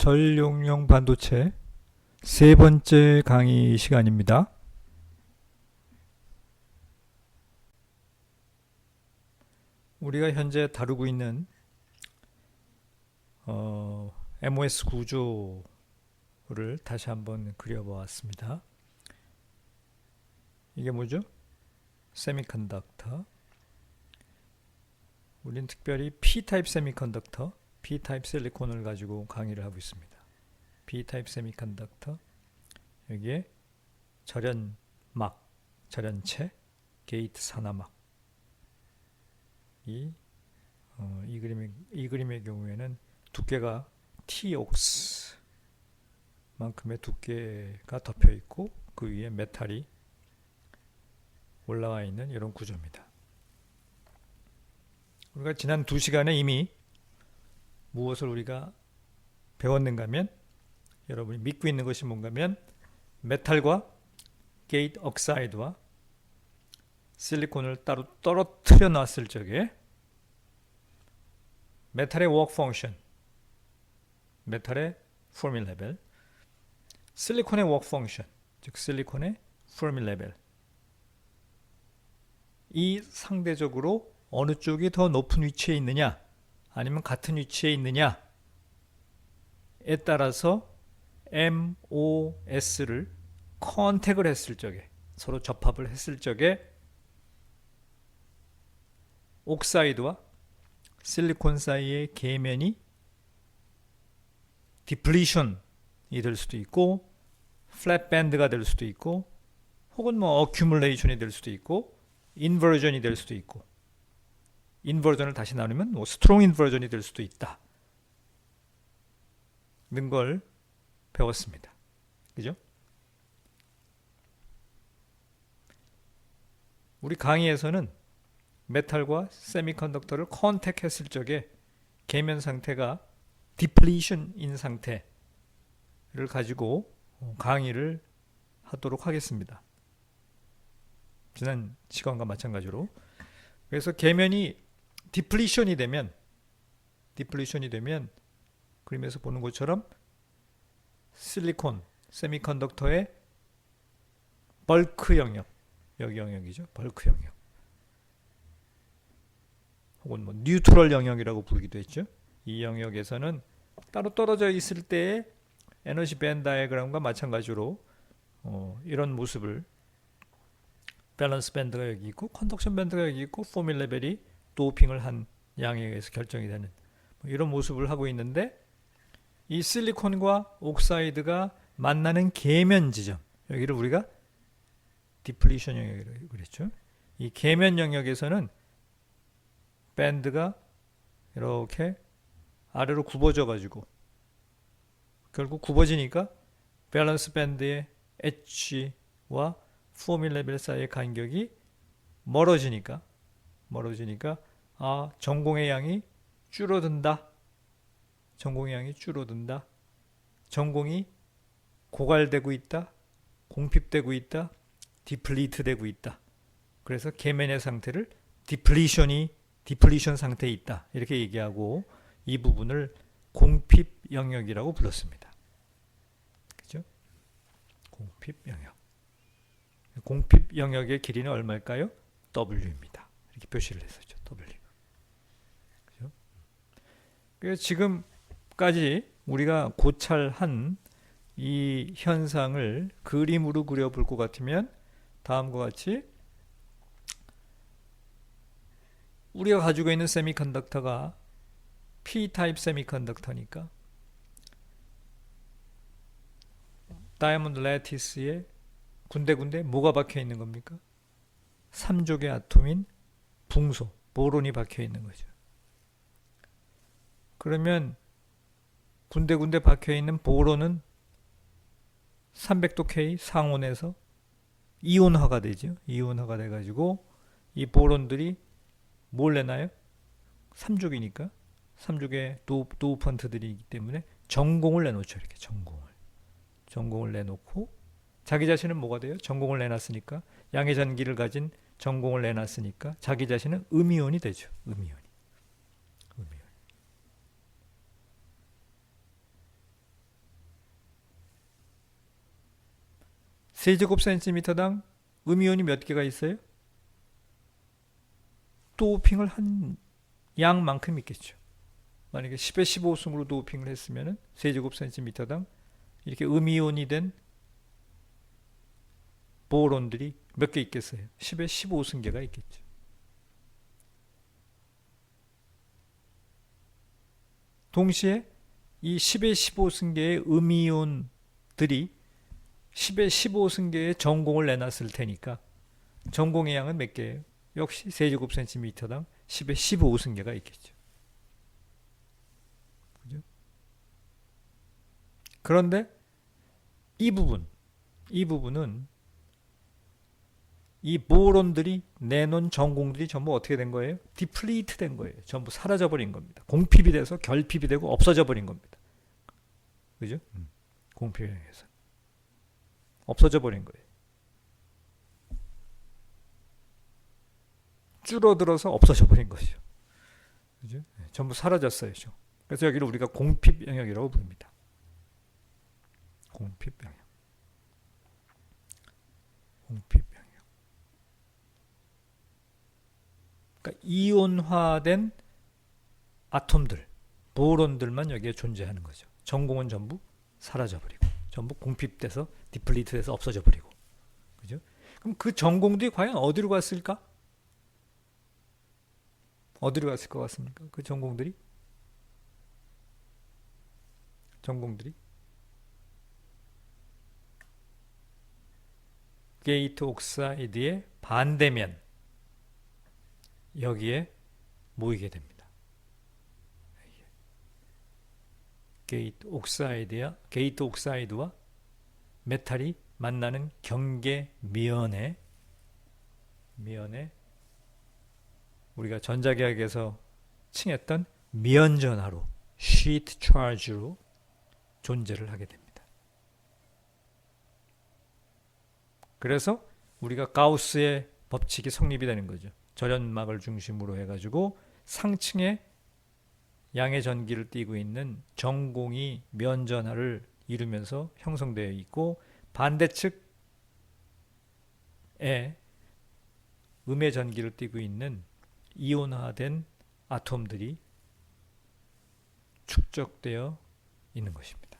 전력용 반도체 세 번째 강의 시간입니다. 우리가 현재 다루고 있는 MOS 구조를 다시 한번 그려보았습니다. 이게 뭐죠? 세미컨덕터. 우린 특별히 P타입 세미컨덕터, P타입 실리콘을 가지고 강의를 하고 있습니다. P타입 세미컨덕터, 여기에 절연막, 절연체, 게이트 산화막. 이 그림의 경우에는 두께가 T옥스만큼의 두께가 덮여 있고 그 위에 메탈이 올라와 있는 이런 구조입니다. 우리가 지난 2시간에 이미 무엇을 우리가 배웠는가 하면, 여러분이 믿고 있는 것이 뭔가 하면, 메탈과 게이트 억사이드와 실리콘을 따로 떨어뜨려 놨을 적에 메탈의 워크 펑션, 메탈의 포미 레벨, 실리콘의 워크 펑션, 즉 실리콘의 포미 레벨, 이 상대적으로 어느 쪽이 더 높은 위치에 있느냐 아니면 같은 위치에 있느냐에 따라서 MOS를 컨택을 했을 적에, 서로 접합을 했을 적에 옥사이드와 실리콘 사이의 계면이 디플리션이 될 수도 있고, 플랫 밴드가 될 수도 있고, 혹은 어큐뮬레이션이 될 수도 있고, 인버전이 될 수도 있고, 인버전을 다시 나누면 스트롱 인버전이 될 수도 있다 는 걸 배웠습니다. 그죠? 우리 강의에서는 메탈과 세미컨덕터를 컨택했을 적에 계면 상태가 디플리션인 상태를 가지고 강의를 하도록 하겠습니다. 지난 시간과 마찬가지로. 그래서 계면이 디플리션이 되면 그림에서 보는 것처럼 실리콘, 세미컨덕터의 벌크 영역, 여기 영역이죠. 벌크 영역. 혹은 뉴트럴 영역이라고 부르기도 했죠. 이 영역에서는 따로 떨어져 있을 때의 에너지 밴드 다이어그램과 마찬가지로 이런 모습을, 밸런스 밴드가 여기 있고 컨덕션 밴드가 여기 있고 포미 레벨이 도핑을 한 양에 의해서 결정이 되는 이런 모습을 하고 있는데, 이 실리콘과 옥사이드가 만나는 계면 지점, 여기를 우리가 디플리션 영역이라고 그랬죠. 이 계면 영역에서는 밴드가 이렇게 아래로 굽어져 가지고, 결국 굽어지니까 밸런스 밴드의 엣지와 포미 레벨 사이의 간격이 멀어지니까 전공의 양이 줄어든다. 전공이 고갈되고 있다. 공핍되고 있다. 디플리트 되고 있다. 그래서 계면의 상태를 디플리션 상태에 있다. 이렇게 얘기하고 이 부분을 공핍 영역이라고 불렀습니다. 그죠? 공핍 영역. 공핍 영역의 길이는 얼마일까요? W입니다. 이렇게 표시를 했었죠. W. 그죠? 그래서 지금까지 우리가 고찰한 이 현상을 그림으로 그려볼 것 같으면 다음과 같이, 우리가 가지고 있는 세미컨덕터가 P타입 세미컨덕터니까 다이아몬드 레티스에 군데군데 뭐가 박혀 있는 겁니까? 3족의 아톰인 붕소, 보론이 박혀 있는 거죠. 그러면 군데군데 박혀 있는 보론은 300도 K 상온에서 이온화가 되죠. 이온화가 돼가지고 이 보론들이 뭘 내나요? 3족이니까 3족의 도우펀트들이기 때문에 전공을 내놓죠. 이렇게 전공을 내놓고, 자기 자신은 뭐가 돼요? 전공을 내놨으니까, 양의 전기를 가진 전공을 내놨으니까 자기 자신은 음이온이 되죠. 음이온. 세제곱센티미터당 음이온이 몇 개가 있어요? 도핑을 한 양만큼 있겠죠. 만약에 10의 15승으로 도핑을 했으면 세제곱센티미터당 이렇게 음이온이 된 보론들이 몇 개 있겠어요? 10의 15승계가 있겠죠. 동시에 이 10의 15승계의 음이온들이 10의 15승계의 전공을 내놨을 테니까 전공의 양은 몇 개예요? 역시 세제곱센티미터당 10의 15승계가 있겠죠. 그죠? 그런데 이 부분은 이 보론들이 내놓은 전공들이 전부 어떻게 된 거예요? 디플리트 된 거예요. 전부 사라져 버린 겁니다. 공핍이 돼서 결핍이 되고 없어져 버린 겁니다. 그죠? 공핍에 의해서 없어져 버린 거예요. 줄어들어서 없어져 버린 것이죠. 그죠? 전부 사라졌어요. 그래서 여기를 우리가 공핍 영역이라고 부릅니다. 공핍 영역. 공핍 영역. 그러니까 이온화된 아톰들, 보론들만 여기에 존재하는 거죠. 전공은 전부 사라져 버리고, 전부 공핍돼서 디플리트돼서 없어져 버리고. 그죠? 그럼 그 전공들이 과연 어디로 갔을까? 어디로 갔을 것 같습니까? 그 전공들이 게이트 옥사이드의 반대면 여기에 모이게 됩니다. 게이트 옥사이드와 메탈이 만나는 경계 미연에 우리가 전자계학에서 칭했던 미연전하로 시트 차지로 존재를 하게 됩니다. 그래서 우리가 가우스의 법칙이 성립이 되는 거죠. 절연막을 중심으로 해가지고 상층에 양의 전기를 띠고 있는 전공이 면전하를 이루면서 형성되어 있고 반대측에 음의 전기를 띠고 있는 이온화된 아톰들이 축적되어 있는 것입니다.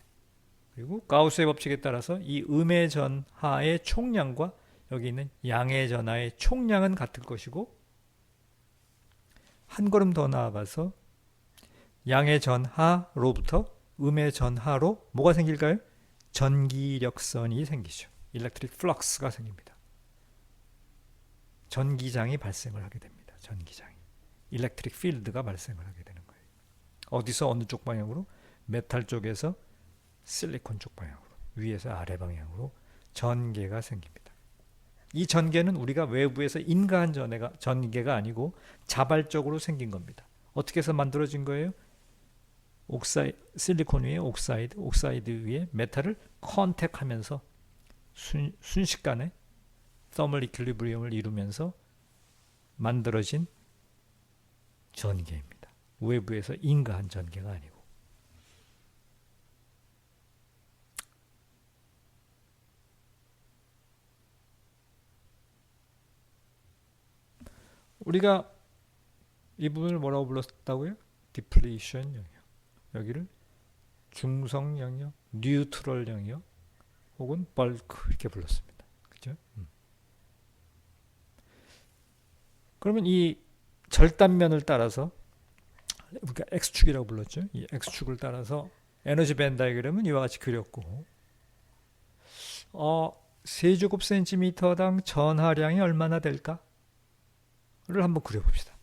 그리고 가우스의 법칙에 따라서 이 음의 전하의 총량과 여기 있는 양의 전하의 총량은 같을 것이고 한 걸음 더 나아가서 양의 전하로부터 음의 전하로 뭐가 생길까요? 전기력선이 생기죠. 일렉트릭 플럭스가 생깁니다. 전기장이 발생을 하게 됩니다. 전기장이. 일렉트릭 필드가 발생을 하게 되는 거예요. 어디서 어느 쪽 방향으로? 메탈 쪽에서 실리콘 쪽 방향으로, 위에서 아래 방향으로 전개가 생깁니다. 이 전개는 우리가 외부에서 인가한 전개가 아니고 자발적으로 생긴 겁니다. 어떻게 해서 만들어진 거예요? 실리콘 위에 옥사이드 위에 메탈을 컨택하면서 순식간에 서멀 이퀄리브리엄을 이루면서 만들어진 전개입니다. 외부에서 인가한 전개가 아니고. 우리가 이 부분을 뭐라고 불렀다고요? 디플리션 영역. 여기를 중성 영역, 뉴트럴 영역 혹은 벌크 이렇게 불렀습니다. 그죠? 그러면 이 절단면을 따라서 우리가 X축이라고 불렀죠. 이 X축을 따라서 에너지 밴 다이그램은 이와 같이 그렸고 세제곱센티미터당 전하량이 얼마나 될까? 를 한번 그려봅시다.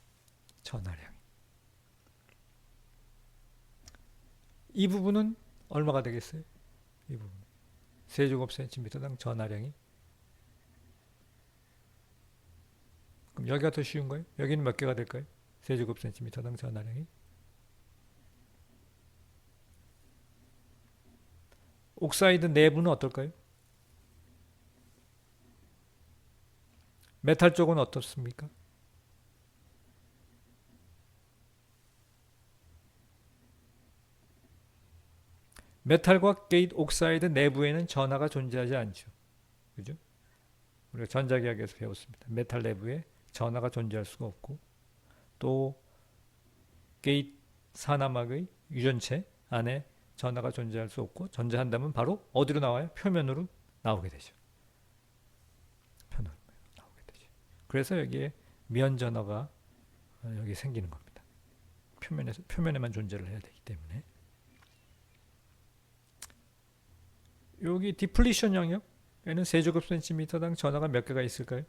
전하량. 이 부분은 얼마가 되겠어요? 이 부분. 세제곱센티미터당 전하량이. 그럼 여기가 더 쉬운 거예요? 여기는 몇 개가 될까요? 세제곱센티미터당 전하량이. 옥사이드 내부는 어떨까요? 메탈 쪽은 어떻습니까? 메탈과 게이트 옥사이드 내부에는 전하가 존재하지 않죠. 그죠? 우리가 전자기하학에서 배웠습니다. 메탈 내부에 전하가 존재할 수가 없고, 또 게이트 산화막의 유전체 안에 전하가 존재할 수 없고, 존재한다면 바로 어디로 나와요? 표면으로 나오게 되죠. 표면으로 나오게 되죠. 그래서 여기에 미연전하가 여기 생기는 겁니다. 표면에만 존재를 해야 되기 때문에. 여기 디플리션 영역에는 세제곱센티미터당 전하가 몇 개가 있을까요?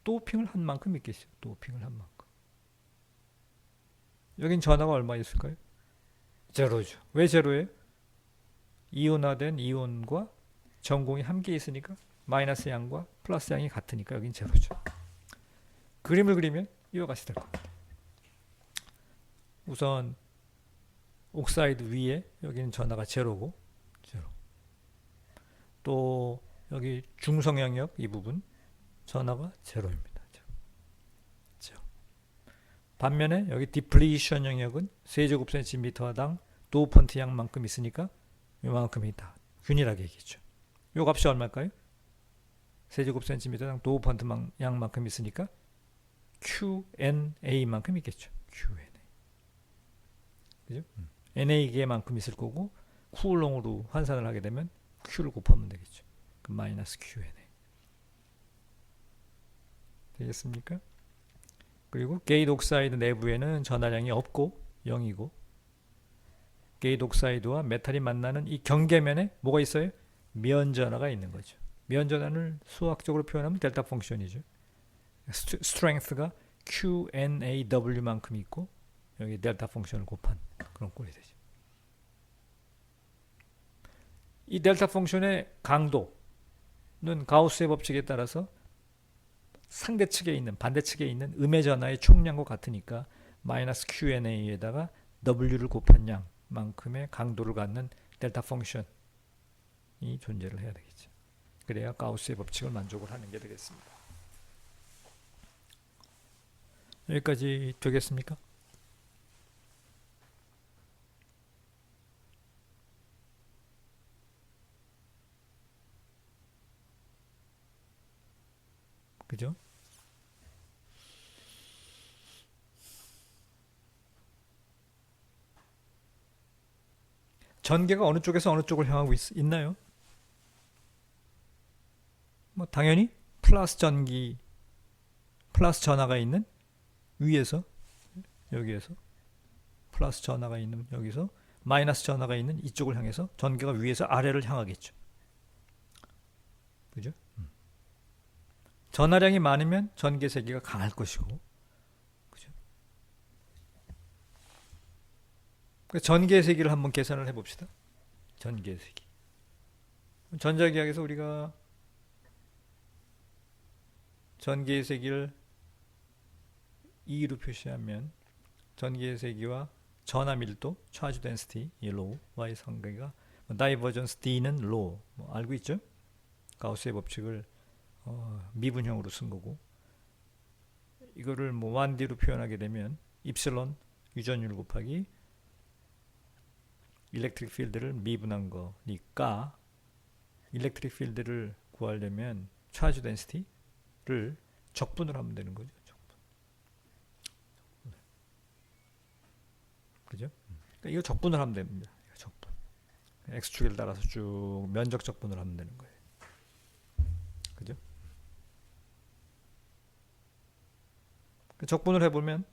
도핑을 한 만큼 있겠죠. 도핑을 한 만큼. 여긴 전하가 얼마 있을까요? 제로죠. 왜 제로예요? 이온화된 이온과 전공이 함께 있으니까 마이너스 양과 플러스 양이 같으니까 여긴 제로죠. 그림을 그리면 이와 같이 될 겁니다. 우선 옥사이드 위에 여기는 전하가 제로고, 제로. 또 여기 중성 영역 이 부분 전하가 제로입니다. 제로. 반면에 여기 디플리션 영역은 세제곱센티미터당 도펀트 양만큼 있으니까 이만큼이 다 균일하게 얘기했죠. 요 값이 얼마일까요? 세제곱센티미터당 도펀트 양만큼 있으니까 QNA만큼 있겠죠. QNA. 그죠? NA개만큼 있을 거고, 쿠울롱으로 환산을 하게 되면 Q를 곱하면 되겠죠. 그 마이너스 QNA. 되겠습니까? 그리고 게이트 옥사이드 내부에는 전하량이 없고 0이고, 게이트 옥사이드와 메탈이 만나는 이 경계면에 뭐가 있어요? 미연전하가 있는 거죠. 미연전하를 수학적으로 표현하면 델타 펑션이죠. 스트렝스가 QNAW만큼 있고, 여기 델타 펑션을 곱한 그런 꼴이 되죠. 이 델타 펑션의 강도는 가우스의 법칙에 따라서 상대측에 있는, 반대측에 있는 음의 전하의 총량과 같으니까 마이너스 QNA에다가 W를 곱한 양만큼의 강도를 갖는 델타 펑션이 존재를 해야 되겠죠. 그래야 가우스의 법칙을 만족을 하는 게 되겠습니다. 여기까지 되겠습니까? 그죠? 전개가 어느 쪽에서 어느 쪽을 향하고 있나요? 뭐 당연히 플러스 전기, 플러스 전하가 있는 위에서, 여기에서 플러스 전하가 있는 여기서 마이너스 전하가 있는 이쪽을 향해서 전개가 위에서 아래를 향하겠죠. 그죠? 전하량이 많으면 전개 세기가 강할 것이고, 그죠? 전개 세기를 한번 계산을 해봅시다. 전개 세기. 전자기학에서 우리가 전개 세기를 2로 표시하면 전개 세기와 전하 밀도, 차지 덴시티, 로우, y 상관계가, 다이버전스 D는 로우, 알고 있죠? 가우스의 법칙을 미분형으로 쓴 거고, 이거를 뭐 1D로 표현하게 되면 입실론 유전율 곱하기 일렉트릭 필드를 미분한 거니까, 일렉트릭 필드를 구하려면 차지 덴시티를 적분을 하면 되는 거죠. 적분. 그죠? 그러니까 이거 적분을 하면 됩니다. 적분. X축을 따라서 쭉 면적 적분을 하면 되는 거예요. 그죠? 적분을 해보면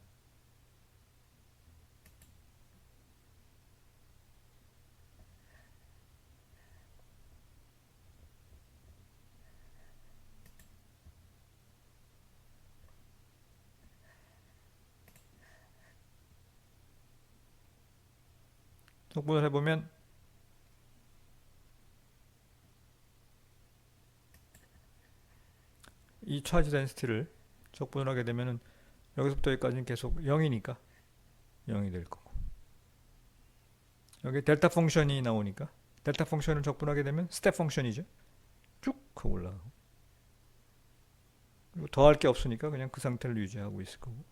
이 차지 덴시티를 적분을 하게 되면은 여기서부터 여기까지는 계속 0이니까 0이 될 거고, 여기 델타 펑션이 나오니까 델타 펑션을 적분하게 되면 스텝 펑션이죠. 쭉 하고 올라가고, 그리고 더할 게 없으니까 그냥 그 상태를 유지하고 있을 거고,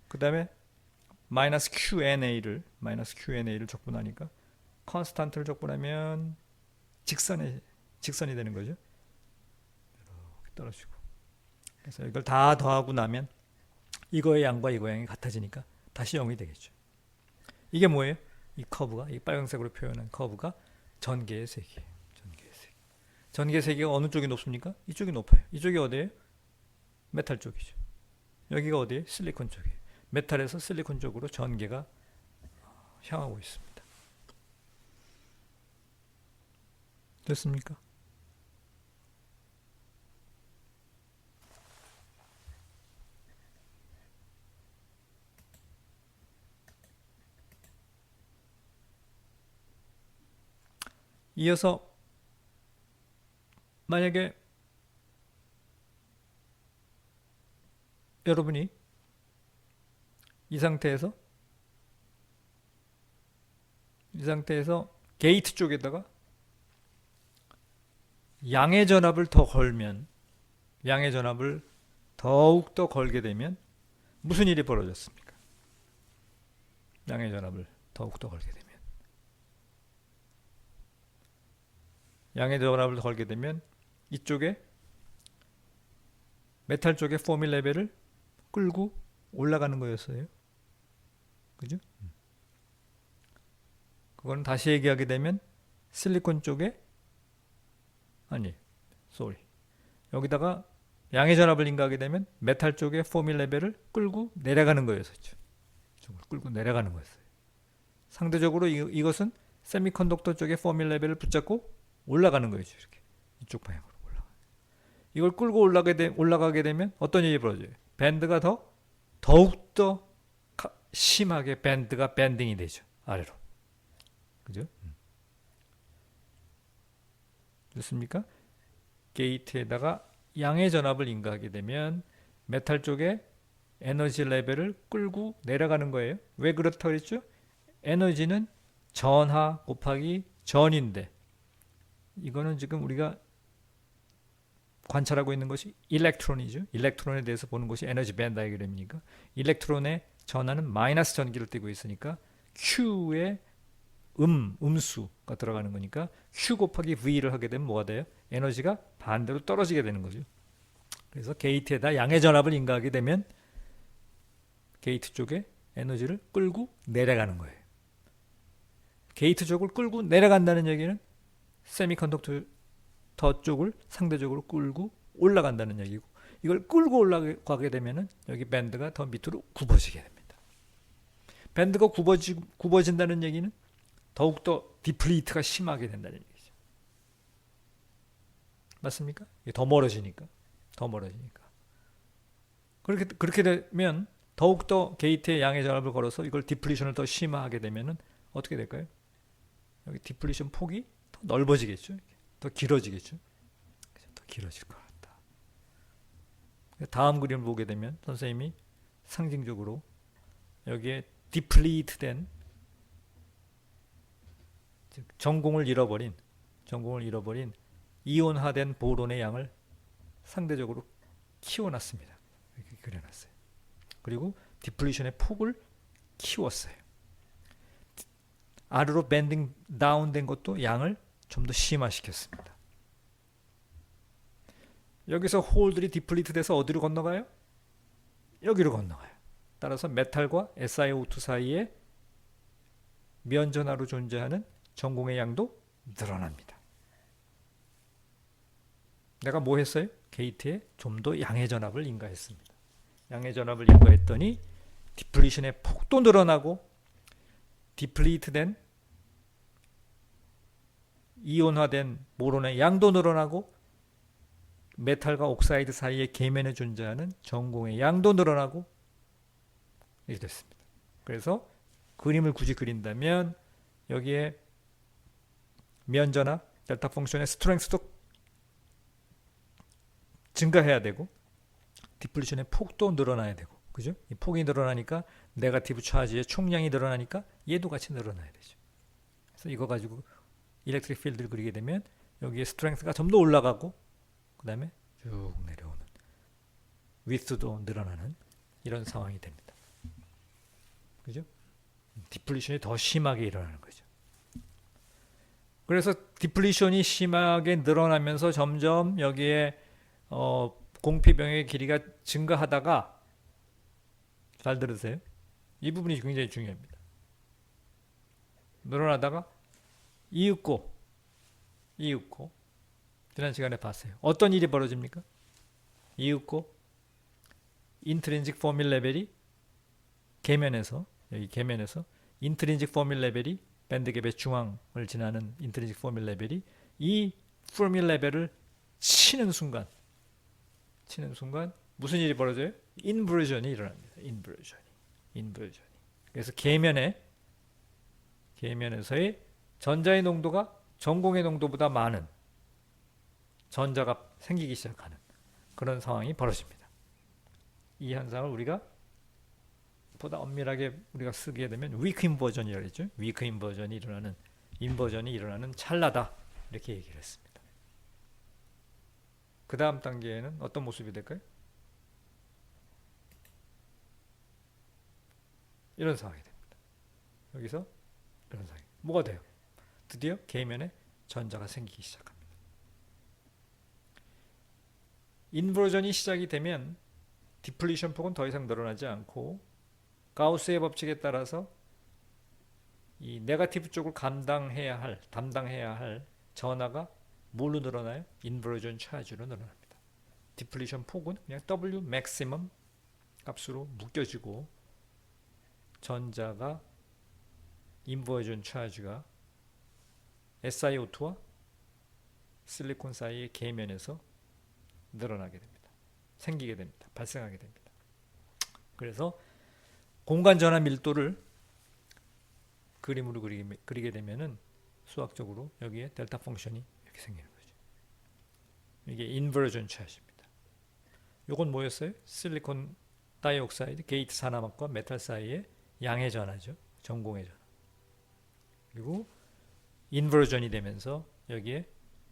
그 다음에 마이너스 QNA를 적분하니까 컨스탄트를 적분하면 직선이 되는 거죠. 떨어지고. 그래서 이걸 다 더하고 나면 이거의 양과 이거의 양이 같아지니까 다시 0이 되겠죠. 이게 뭐예요? 이 커브가, 이 빨간색으로 표현한 커브가 전개의 세기예요. 전개의 세기. 전개의 세기가 어느 쪽이 높습니까? 이쪽이 높아요. 이쪽이 어디예요? 메탈 쪽이죠. 여기가 어디예요? 실리콘 쪽이에요. 메탈에서 실리콘 쪽으로 전개가 향하고 있습니다. 됐습니까? 이어서 만약에 여러분이 이 상태에서 게이트 쪽에다가 양의 전압을 더 걸면, 양의 전압을 더욱 더 걸게 되면 무슨 일이 벌어졌습니까? 양의 전압을 더욱 더 걸게 되면, 양의 전압을 걸게 되면 이쪽에 메탈 쪽의 포밀 레벨을 끌고 올라가는 거였어요. 그죠? 그거는 다시 얘기하게 되면 실리콘 쪽에 여기다가 양의 전압을 인가하게 되면 메탈 쪽의 포밀 레벨을 끌고 내려가는 거였었죠. 이쪽을 끌고 내려가는 거였어요. 상대적으로 이것은 세미컨덕터 쪽의 포밀 레벨을 붙잡고 올라가는 거였죠. 이렇게 이쪽 방향으로 이걸 끌고 올라가게 되면 어떤 일이 벌어져요? 밴드가 더욱더 심하게 밴드가 밴딩이 되죠. 아래로. 그죠? 됐습니까? 게이트에다가 양의 전압을 인가하게 되면 메탈 쪽에 에너지 레벨을 끌고 내려가는 거예요. 왜 그렇다고 그랬죠? 에너지는 전하 곱하기 전인데, 이거는 지금 우리가 관찰하고 있는 것이 일렉트론이죠. 일렉트론에 대해서 보는 것이 에너지 밴드 다이어그램이니까 일렉트론의 전하는 마이너스 전기를 띠고 있으니까 Q의 음수가 들어가는 거니까 Q 곱하기 V를 하게 되면 뭐가 돼요? 에너지가 반대로 떨어지게 되는 거죠. 그래서 게이트에다 양의 전압을 인가하게 되면 게이트 쪽에 에너지를 끌고 내려가는 거예요. 게이트 쪽을 끌고 내려간다는 얘기는 세미컨덕터 쪽을 상대적으로 끌고 올라간다는 얘기고, 이걸 끌고 올라가게 되면은 여기 밴드가 더 밑으로 굽어지게 됩니다. 밴드가 굽어진다는 얘기는 더욱더 디플리트가 심하게 된다는 얘기죠. 맞습니까? 더 멀어지니까. 그렇게 되면 더욱더 게이트에 양의 전압을 걸어서 이걸 디플리션을 더 심화하게 되면은 어떻게 될까요? 여기 디플리션 폭이 더 넓어지겠죠. 더 길어지겠죠. 더 길어질 것 같다. 다음 그림을 보게 되면 선생님이 상징적으로 여기에 디플리트된, 즉 전공을 잃어버린 이온화된 보론의 양을 상대적으로 키워놨습니다. 이렇게 그려놨어요. 그리고 디플리션의 폭을 키웠어요. 아래로 밴딩 다운된 것도 양을 좀 더 심화시켰습니다. 여기서 홀들이 디플리트 돼서 어디로 건너가요? 여기로 건너가요. 따라서 메탈과 SiO2 사이에 면전하로 존재하는 전공의 양도 늘어납니다. 내가 뭐 했어요? 게이트에 좀 더 양의 전압을 인가했습니다. 양의 전압을 인가했더니 디플리션의 폭도 늘어나고 디플리트된 이온화된 보론의 양도 늘어나고 메탈과 옥사이드 사이에 계면에 존재하는 전공의 양도 늘어나고 이렇게 됐습니다. 그래서 그림을 굳이 그린다면 여기에 면전압 델타 펑션의 스트렝스도 증가해야 되고 디플리션의 폭도 늘어나야 되고, 그죠? 이 폭이 늘어나니까 네거티브 차지의 총량이 늘어나니까 얘도 같이 늘어나야 되죠. 그래서 이거 가지고 일렉트릭 필드를 그리게 되면 여기에 스트렝스가 좀 더 올라가고 그 다음에 쭉 내려오는 위스도 늘어나는 이런 상황이 됩니다. 그죠? 디플리션이 더 심하게 일어나는 거죠. 그래서 디플리션이 심하게 늘어나면서 점점 여기에 공피병의 길이가 증가하다가, 잘 들으세요. 이 부분이 굉장히 중요합니다. 늘어나다가 이윽고 지난 시간에 봤어요. 어떤 일이 벌어집니까? 이윽고 인트린식 포밀 레벨이 여기 계면에서 인트린식 포밀 레벨이 밴드갭의 중앙을 지나는 인트린식 포밀 레벨이 이 포밀 레벨을 치는 순간 무슨 일이 벌어져요? 인버전이 일어납니다. 인버전이. 그래서 계면에서의 전자의 농도가 전공의 농도보다 많은 전자가 생기기 시작하는 그런 상황이 벌어집니다. 이 현상을 우리가 보다 엄밀하게 우리가 쓰게 되면 위크 인버전이라고 했죠. 위크 인버전이 일어나는 찰나다, 이렇게 얘기를 했습니다. 그 다음 단계에는 어떤 모습이 될까요? 이런 상황이 됩니다. 여기서 이런 상황이 뭐가 돼요? 드디어 계면에 전자가 생기기 시작합니다. 인버전이 시작이 되면 디플리션 폭은 더 이상 늘어나지 않고 가우스의 법칙에 따라서 이 네거티브 쪽을 담당해야 할 전하가 뭘로 늘어나요? 인버전 차지로 늘어납니다. 디플리션 폭은 그냥 W maximum 값으로 묶여지고 전자가 인버전 차지가 SiO2와 실리콘 사이의 계면에서 늘어나게 됩니다. 생기게 됩니다. 발생하게 됩니다. 그래서 공간 전화 밀도를 그림으로 그리게 되면은 수학적으로 여기에 델타 펑션이 이렇게 생기는 거죠. 이게 인버전 차지입니다. 이건 뭐였어요? 실리콘 다이옥사이드 게이트 산화막과 메탈 사이의 양의 전하죠. 전공의 전하. 그리고 인버전이 되면서 여기에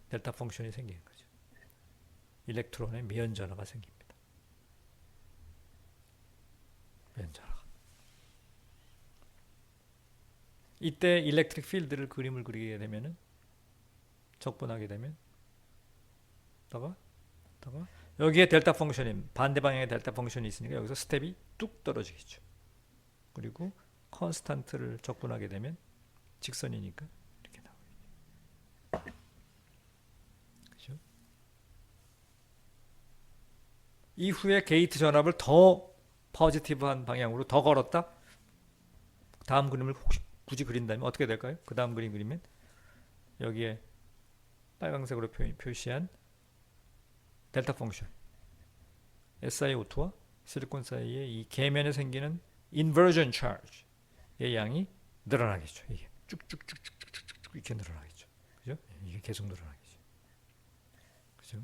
델타 펑션이 생기는 거죠. 일렉트론의 미연 전하가 생깁니다. 미연 전하가. 이때 일렉트릭 필드를 그림을 그리게 되면은 적분하게 되면 다가 여기에 델타 펑션이 반대 방향에 델타 펑션이 있으니까 여기서 스텝이 뚝 떨어지겠죠. 그리고 컨스탄트를 적분하게 되면 직선이니까 이렇게 나오겠죠. 그렇죠? 이후에 게이트 전압을 더 포지티브한 방향으로 더 걸었다. 다음 그림을 혹시 굳이 그린다면 어떻게 될까요? 그 다음 그림 그리면 여기에 빨간색으로 표시한 델타 펑션 SiO2와 실리콘 사이에 이 계면에 생기는 인버전 차지의 양이 늘어나겠죠. 이게 쭉쭉쭉쭉쭉쭉 이렇게 늘어나겠죠. 그죠? 이게 계속 늘어나겠죠. 그죠?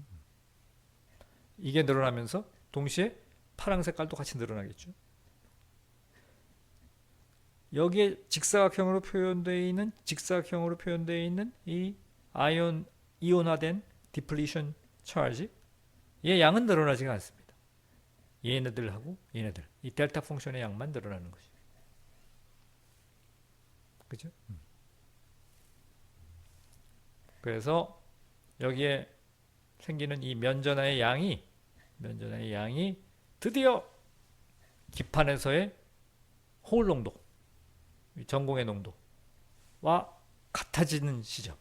이게 늘어나면서 동시에 파란 색깔도 같이 늘어나겠죠. 여기에 직사각형으로 표현되어 있는 이 이온화된 디플리션 차지 얘 양은 늘어나지가 않습니다. 얘네들하고 얘네들 이 델타 펑션의 양만 늘어나는 거죠. 그죠? 그래서 여기에 생기는 이 면전하의 양이 드디어 기판에서의 홀 농도, 전공의 농도와 같아지는 시점.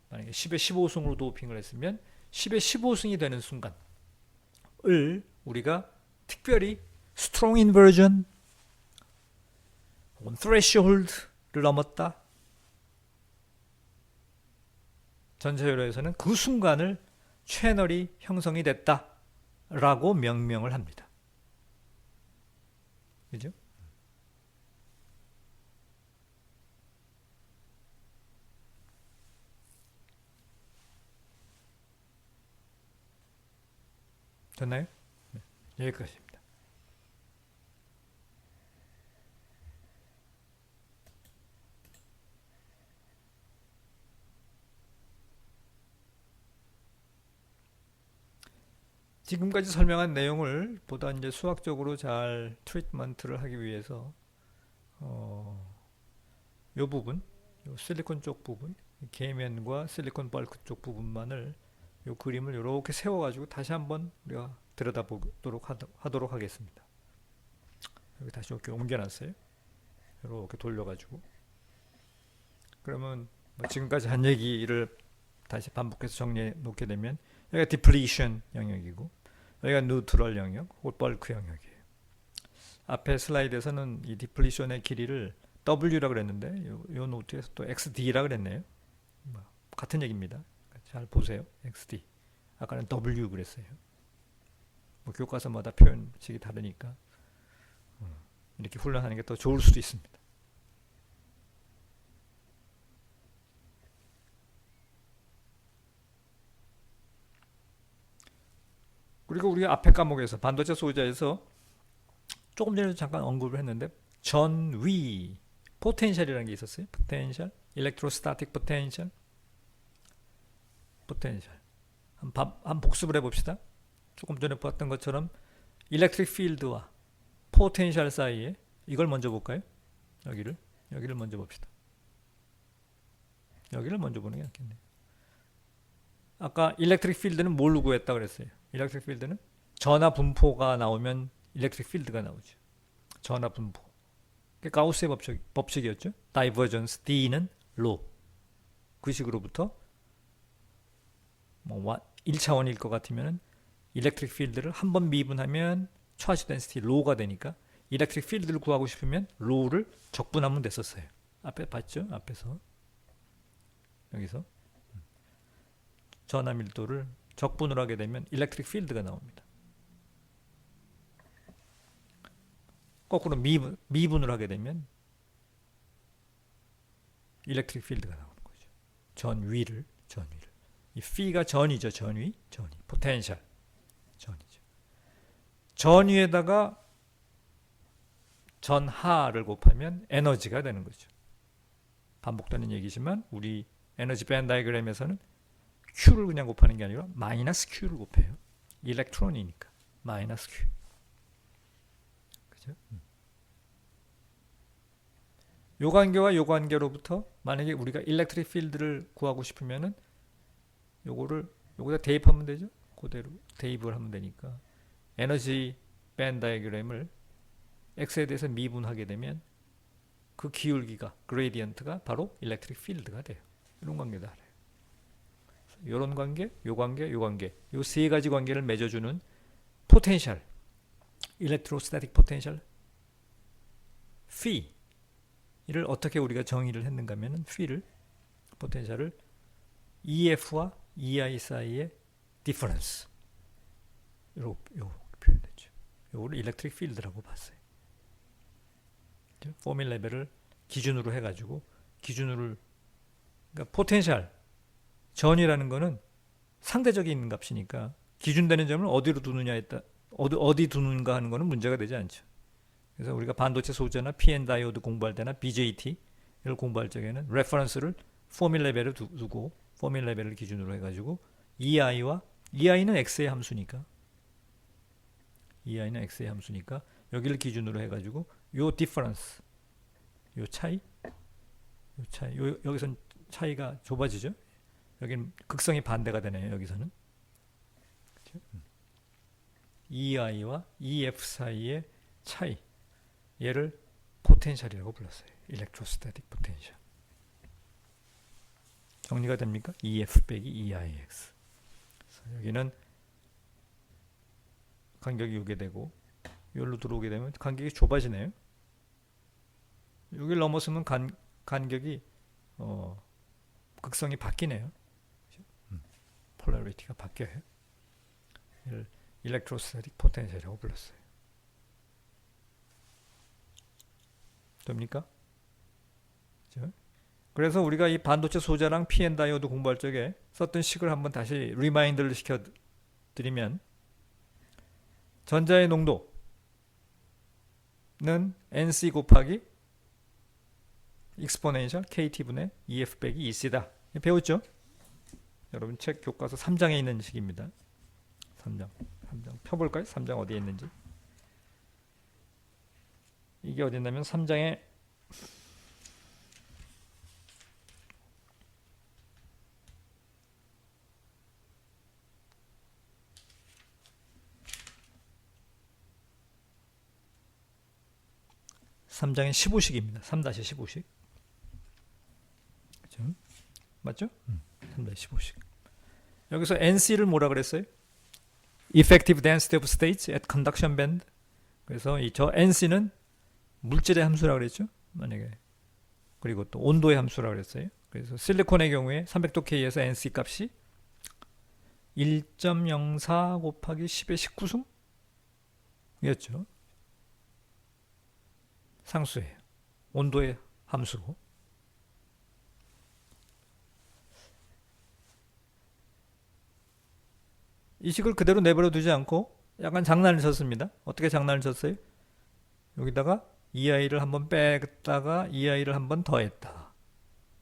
만약에 10의 15승으로 도핑을 했으면 10의 15승이 되는 순간을 우리가 특별히 strong inversion 혹은 threshold를 넘었다. 전자요로에서는 그 순간을 채널이 형성이 됐다라고 명명을 합니다. 그죠? 됐나요? 네, 여기까지입니다. 지금까지 설명한 내용을 보다 이제 수학적으로 잘 트리트먼트를 하기 위해서 요 부분, 요 실리콘 쪽 부분, 계면과 실리콘 벌크 쪽 부분만을 이 그림을 이렇게 세워가지고 다시 한번 우리가 들여다보도록 하도록 하겠습니다. 여기 다시 이렇게 옮겨놨어요. 이렇게 돌려가지고. 그러면 뭐 지금까지 한 얘기를 다시 반복해서 정리해 놓게 되면 여기가 디플리션 영역이고 여기가 뉴트럴 영역, 혹은 벌크 영역이에요. 앞에 슬라이드에서는 이 디플리션의 길이를 W라고 그랬는데 요 노트에서 또 XD라고 그랬네요. 같은 얘기입니다. 잘 보세요. XD. 아까는 W 그랬어요. 뭐 교과서마다 표현식이 다르니까 이렇게 훈련하는 게 더 좋을 수도 있습니다. 그리고 우리가 앞에 과목에서 반도체 소자에서 조금 전에 잠깐 언급을 했는데 전위 포텐셜이라는 게 있었어요. 포텐셜, 일렉트로스타틱 포텐셜, 한번 복습을 해봅시다. 조금 전에 봤던 것처럼 일렉트릭 필드와 포텐셜 사이에 이걸 먼저 볼까요? 여기를 먼저 봅시다. 여기를 먼저 보는 게 낫겠네요. 아까 일렉트릭 필드는 뭘로 구했다 그랬어요? 일렉트릭 필드는 전하 분포가 나오면 일렉트릭 필드가 나오죠. 전하 분포. 그게 가우스의 법칙이었죠. 다이버전스 D는 로. 그 식으로부터 뭐 1차원일 것 같으면 일렉트릭 필드를 한 번 미분하면 차지 덴시티 로가 되니까 일렉트릭 필드를 구하고 싶으면 로를 적분하면 됐었어요. 앞에 봤죠? 앞에서 여기서 전하 밀도를 적분을 하게 되면 일렉트릭 필드가 나옵니다. 거꾸로 미분을 하게 되면 일렉트릭 필드가 나오는 거죠. 전위를. 이 P가 전이죠. 전위. 포텐셜. 전이죠. 전위에다가 전하를 곱하면 에너지가 되는 거죠. 반복되는 얘기지만 우리 에너지 밴드 다이그램에서는 Q를 그냥 곱하는 게 아니라 마이너스 Q를 곱해요. 일렉트론이니까 마이너스 Q. 그죠? 요 관계와 요 관계로부터 만약에 우리가 일렉트릭 필드를 구하고 싶으면은 요거를 여기다 대입하면 되죠. 그대로 대입을 하면 되니까 에너지 밴드 다이그램을 X에 대해서 미분하게 되면 그 기울기가 그레디언트가 바로 일렉트릭 필드가 돼요. 이런 관계도 알아요. 이런 관계, 요 관계, 요 관계, 요 세 가지 관계를 맺어주는 포텐셜, 일렉트로스타틱 포텐셜, P를 어떻게 우리가 정의를 했는가 하면은 P를 포텐셜을 EF와 EI 사이의 디퍼런스 요 표현됐죠. 요거를 일렉트릭 필드라고 봤어요. 포밀 레벨을 기준으로 해가지고 그러니까 포텐셜 전이라는 거는 상대적인 값이니까 기준되는 점을 어디로 두느냐에 따라 어디 두는가 하는 거는 문제가 되지 않죠. 그래서 우리가 반도체 소재나 PN 다이오드 공부할 때나 BJT를 공부할 적에는 레퍼런스를 포밀 레벨을 두고 포밀 레벨을 기준으로 해가지고 EI는 X의 함수니까 여기를 기준으로 해가지고 요 디퍼런스 요 차이 여기선 차이가 좁아지죠. 여기는 극성이 반대가 되네요. 여기서는 그렇죠? EI와 EF 사이의 차이 얘를 포텐셜이라고 불렀어요. 일렉트로스태틱 포텐셜. 정리가 됩니까? EF 빼기 EIX. 여기는 간격이 오게 되고 여기로 들어오게 되면 간격이 좁아지네요. 여기를 넘어서면 간격이 극성이 바뀌네요. 폴라리티가 바뀌어요. 이를 일렉트로스태틱 포텐셜이라고 불렀어요. 됩니까? 그렇죠? 그래서 우리가 이 반도체 소자랑 PN 다이오드 공부할 적에 썼던 식을 한번 다시 리마인드를 시켜드리면 전자의 농도는 NC 곱하기 익스포넨셜 KT분의 EF 빼기 EC다. 배웠죠? 여러분 책 교과서 3장에 있는 식입니다. 3장 펴볼까요? 3장 어디에 있는지. 이게 어디 있냐면 3장에 3장의 15식입니다. 3-15식. 그죠? 맞죠? 3-15식. 여기서 NC를 뭐라 그랬어요? Effective Density of States at Conduction Band. 그래서 저 NC는 물질의 함수라 그랬죠? 만약에. 그리고 또 온도의 함수라 그랬어요. 그래서 실리콘의 경우에 300도 K에서 NC 값이 1.04 곱하기 10의 19승? 이었죠. 상수예요. 온도의 함수고. 이 식을 그대로 내버려 두지 않고 약간 장난을 쳤습니다. 어떻게 장난을 쳤어요? 여기다가 이 아이를 한번 뺐다가 이 아이를 한번 더했다.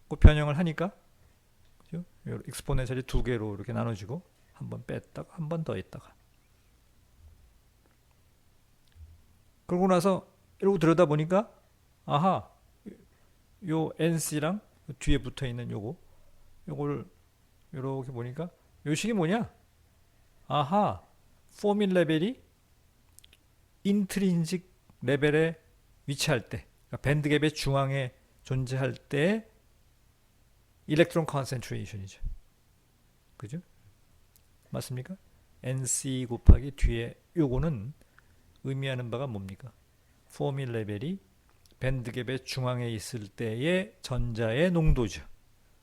그 변형을 하니까 그죠? 익스포넨셜이 두 개로 이렇게 나눠지고 한번 뺐다가 한번 더했다가. 그러고 나서 이러고 들여다 보니까 아하, 요 NC랑 뒤에 붙어 있는 요걸 이렇게 보니까 요 식이 뭐냐? 아하, 포밀 레벨이 인트린직 레벨에 위치할 때, 그러니까 밴드갭의 중앙에 존재할 때 일렉트론 컨센트레이션이죠. 그죠? 맞습니까? NC 곱하기 뒤에 요거는 의미하는 바가 뭡니까? 포밀 레벨이 밴드갭의 중앙에 있을 때의 전자의 농도죠.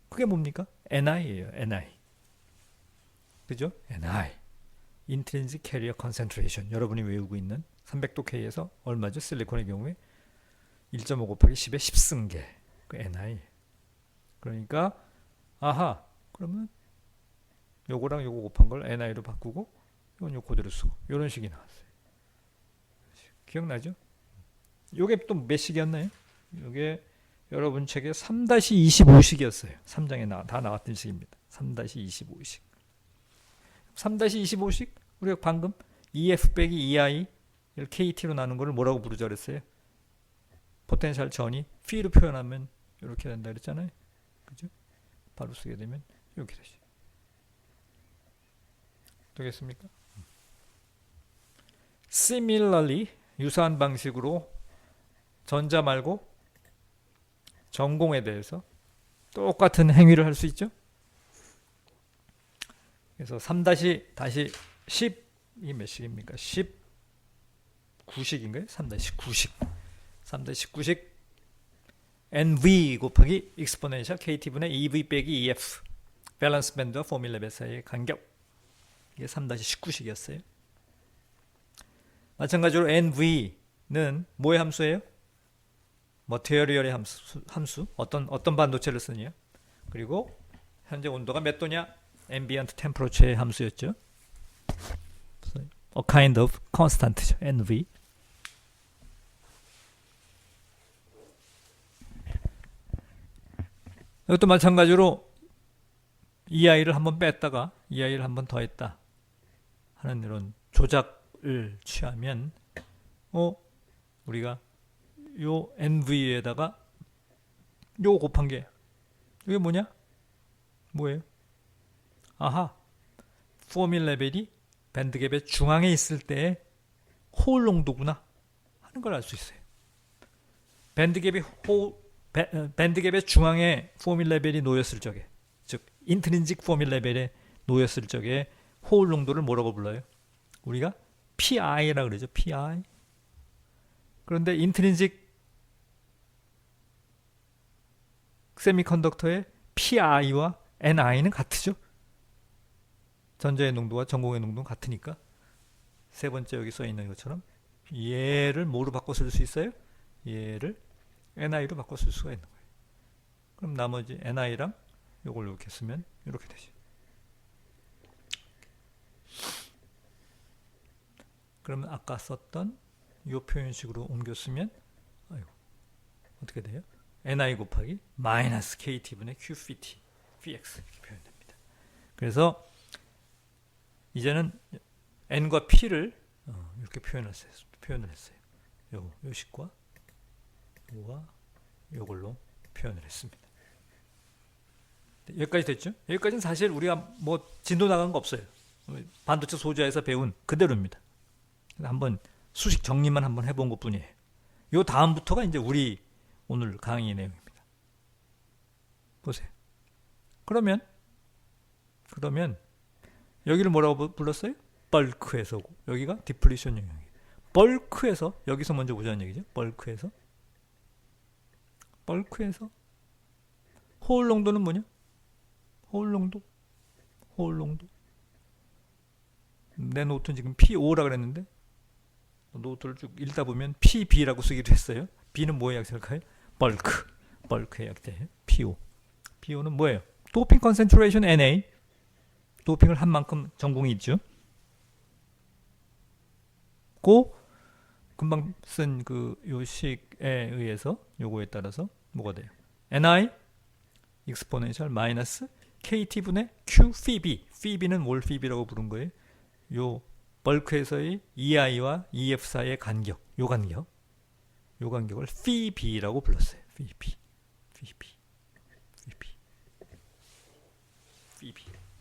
그게 뭡니까? NI예요. NI. 그죠? NI. Intrinsic Carrier Concentration. 여러분이 외우고 있는 300도 K에서 얼마죠? 실리콘의 경우에 1.5 곱하기 10의 10승계. 그 NI. 그러니까 아하, 그러면 요거랑 요거 곱한 걸 NI로 바꾸고 이건 요 그대로 쓰고 이런 식이 나왔어요. 기억나죠? 요게 또 몇 식이었나요? 요게 여러분 책에 3-25식이었어요. 3장에 다 나왔던 식입니다. 3-25식. 3-25식 우리가 방금 EF 빼기 EI 를 KT로 나눈 거를 뭐라고 부르자 그랬어요? 포텐셜 전이 P로 표현하면 이렇게 된다 그랬잖아요. 그죠? 바로 쓰게 되면 이렇게 되죠. 되겠습니까? Similarly, 유사한 방식으로 전자 말고 전공에 대해서 똑같은 행위를 할 수 있죠. 그래서 3-10 이게 몇 식입니까? 19식인가요? 3-9식. 3-19식 NV 곱하기 익스포넨셜 KT분의 EV 빼기 EF 밸런스 밴드와 포밀 레벨 사이의 간격. 이게 3-19식이었어요. 마찬가지로 NV는 뭐의 함수예요? 머티리얼의 함수. 어떤 반도체를 쓰냐. 그리고 현재 온도가 몇 도냐? ambient temperature의 함수였죠. A kind of constant죠. NV. 이것도 마찬가지로 이 아이를 한번 뺐다가 이 아이를 한번 더했다 하는 이런 조작을 취하면 우리가 요 NV에다가 요 곱한 게 이게 뭐냐? 뭐예요? 아하, 포밀 레벨이 밴드갭의 중앙에 있을 때의 홀 농도구나 하는 걸 알 수 있어요. 밴드갭의 중앙에 포밀 레벨이 놓였을 적에, 즉 인트린직 포밀 레벨에 놓였을 적에 홀 농도를 뭐라고 불러요? 우리가 PI라 그러죠. PI. 그런데 인트린직 세미컨덕터의 PI와 NI는 같으죠. 전자의 농도와 전공의 농도는 같으니까 세 번째 여기 써 있는 것처럼 얘를 뭐로 바꿔 쓸 수 있어요? 얘를 NI로 바꿔 쓸 수가 있는 거예요. 그럼 나머지 NI랑 요걸 이렇게 쓰면 이렇게 되죠. 그러면 아까 썼던 이 표현식으로 옮겨 쓰면 어떻게 돼요? NI 곱하기 마이너스 KT분의 QPT, PX 이렇게 표현됩니다. 그래서 이제는 N과 P를 이렇게 표현을 했어요. 요 식과 요와 요걸로 표현을 했습니다. 여기까지 됐죠? 여기까지는 사실 우리가 뭐 진도 나간 거 없어요. 반도체 소자에서 배운 그대로입니다. 한번 수식 정리만 한번 해본 것 뿐이에요. 요 다음부터가 이제 우리 오늘 강의 내용입니다. 보세요. 그러면 여기를 뭐라고 불렀어요? 벌크에서고 여기가 디플리션 영역이에요. 벌크에서 여기서 먼저 보자는 얘기죠. 벌크에서 호울 농도는 뭐냐? 호울 농도 내 노트는 지금 P5라 그랬는데 노트를 쭉 읽다 보면 PB라고 쓰기도 했어요. B는 뭐의 약자일까요? 벌크의 약자예요. PO는 뭐예요? 도핑 컨센트레이션 NA. 도핑을 한 만큼 전공이 있죠. 금방 쓴 그 요식에 의해서 요거에 따라서 뭐가 돼요? NI 익스포넨셜 마이너스 KT분의 Q phi phi는 뭘 phi라고 부른 거예요? 요 벌크에서의 EI와 EF 사이의 간격, 요 간격을 phi라고 불렀어요. phi.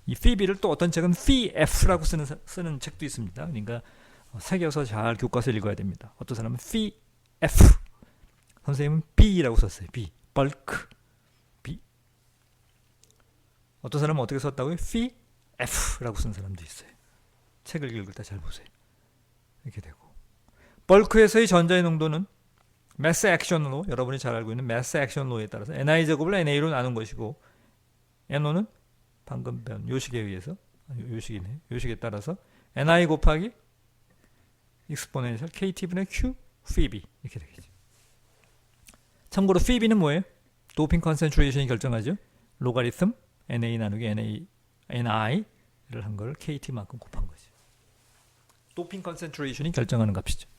이 phi를 또 어떤 책은 phiF라고 쓰는 책도 있습니다. 그러니까 새겨서 잘 교과서 읽어야 됩니다. 어떤 사람은 phi F, 선생님은 B라고 썼어요. B, 벌크, B. 어떤 사람은 어떻게 썼다고요? phi F라고 쓴 사람도 있어요. 책을 읽을 때 잘 보세요. 이렇게 되고 벌크에서의 전자의 농도는 매스 액션로, 여러분이 잘 알고 있는 매스 액션로에 따라서 NI 제곱을 NA로 나눈 것이고 NO는 방금 배운 요식에 의해서 요식에 따라서 NI 곱하기 익스포넨셜 KT분의 Q phi 이렇게 되겠죠. 참고로 phi는 뭐예요? 도핑 컨센트레이션이 결정하죠. 로가리즘 NA 나누기 NI를 한 걸 KT만큼 곱한 거죠. 도핑 컨센트레이션이 결정하는 값이죠.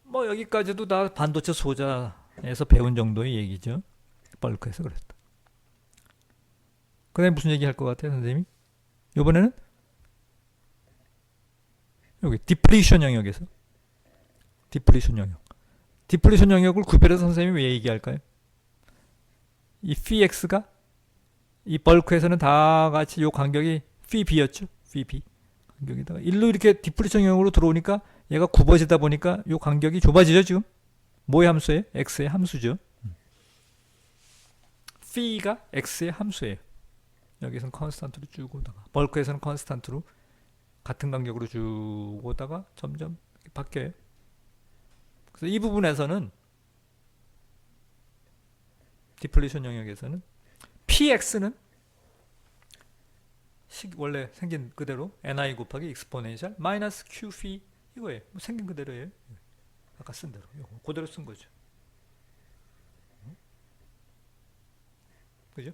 뭐 여기까지도 다 반도체 소자에서 배운 정도의 얘기죠. 벌크에서 그랬다. 그 다음에 무슨 얘기 할 것 같아요, 선생님이? 이번에는 여기 디플리션 영역에서 디플리션 영역을 구별해서 선생님이 왜 얘기할까요? 이 px가 이 벌크에서는 다 같이 요 간격이 pb였죠. pb 간격에다가 일로 이렇게 디플리션 영역으로 들어오니까 얘가 굽어지다 보니까 요 간격이 좁아지죠. 지금 뭐의 함수예요? x의 함수죠. p가 x의 함수예요. 여기서는 컨스탄트로 쭉 오다가 벌크에서는 컨스탄트로 같은 간격으로 쭉 오다가 점점 바뀌어요. 그래서 이 부분에서는 디플리션 영역에서는 px는 원래 생긴 그대로 ni 곱하기 익스포넨셜 마이너스 q phi 이거예요. 생긴 그대로예요. 아까 쓴 대로 그대로 쓴 거죠. 그죠?